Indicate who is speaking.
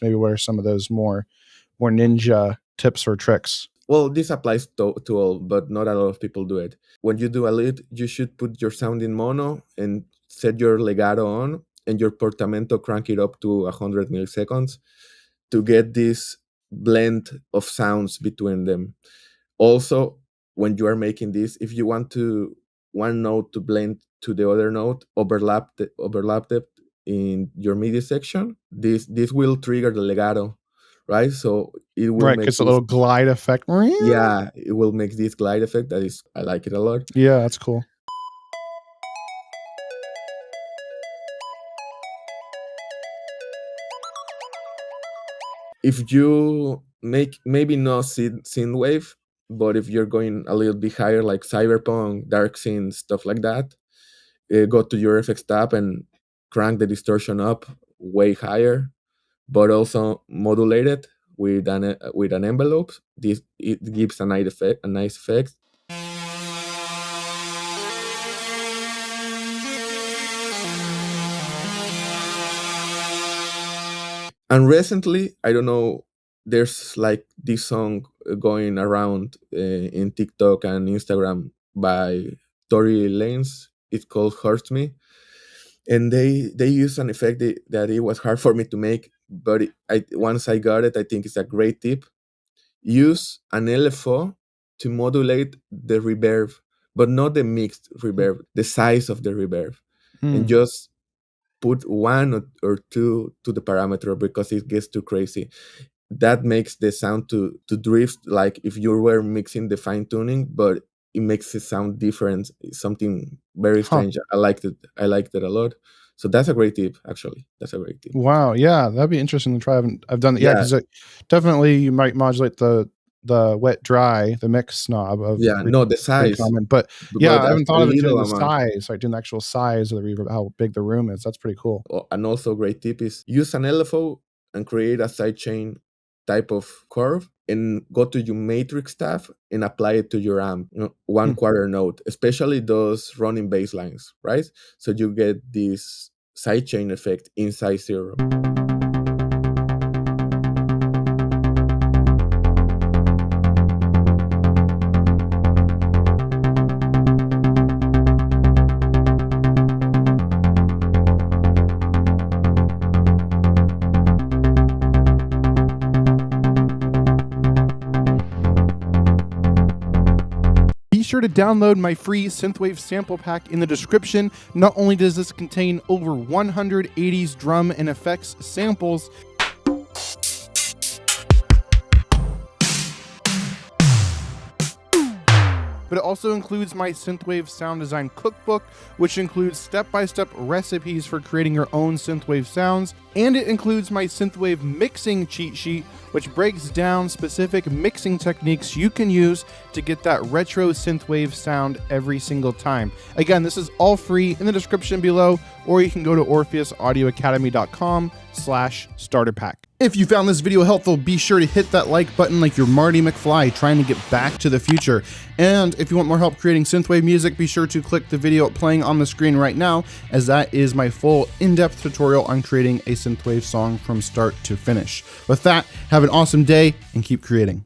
Speaker 1: maybe what are some of those more ninja tips or tricks?
Speaker 2: Well, this applies to all, but not a lot of people do it. When you do a lead, you should put your sound in mono and set your legato on, and your portamento crank it up to 100 milliseconds to get this blend of sounds between them. Also, when you are making this, if you want one note to blend to the other note, overlap it in your MIDI section. This will trigger the legato, right? So it will make
Speaker 1: Gets a little glide effect.
Speaker 2: Yeah, it will make this glide effect. I like it a lot.
Speaker 1: Yeah, that's cool.
Speaker 2: If you make maybe not synthwave, but if you're going a little bit higher, like cyberpunk, dark synth, stuff like that, go to your FX tab and crank the distortion up way higher, but also modulate it with an envelope. It gives a nice effect. And recently, I don't know, there's like this song going around in TikTok and Instagram by Tory Lanez. It's called "Hurt Me," and they use an effect that it was hard for me to make, but once I got it, I think it's a great tip. Use an LFO to modulate the reverb, but not the mixed reverb, the size of the reverb, and just put one or two to the parameter because it gets too crazy. That makes the sound to drift like if you were mixing the fine tuning, but it makes it sound different. It's something very strange. I liked it a lot. So that's a great tip, actually. That's a great tip.
Speaker 1: Wow, yeah, that'd be interesting to try. I've done it. Yeah, because definitely you might modulate the wet dry, the mix knob of
Speaker 2: the size.
Speaker 1: Common. But yeah, I haven't thought of it doing the size, like doing the actual size of the reverb, how big the room is. That's pretty cool.
Speaker 2: And also great tip is use an LFO and create a sidechain type of curve and go to your matrix tab and apply it to your amp, one quarter note, especially those running bass lines, right? So you get this sidechain effect inside Serum.
Speaker 1: Be sure to download my free Synthwave sample pack in the description. Not only does this contain over 100 80s drum and effects samples, but it also includes my Synthwave sound design cookbook, which includes step-by-step recipes for creating your own Synthwave sounds, and it includes my Synthwave mixing cheat sheet, which breaks down specific mixing techniques you can use to get that retro Synthwave sound every single time. Again, this is all free in the description below, or you can go to orpheusaudioacademy.com/starterpack. If you found this video helpful, be sure to hit that like button like you're Marty McFly trying to get back to the future. And if you want more help creating Synthwave music, be sure to click the video playing on the screen right now, as that is my full in-depth tutorial on creating a Synthwave song from start to finish. With that, have an awesome day and keep creating.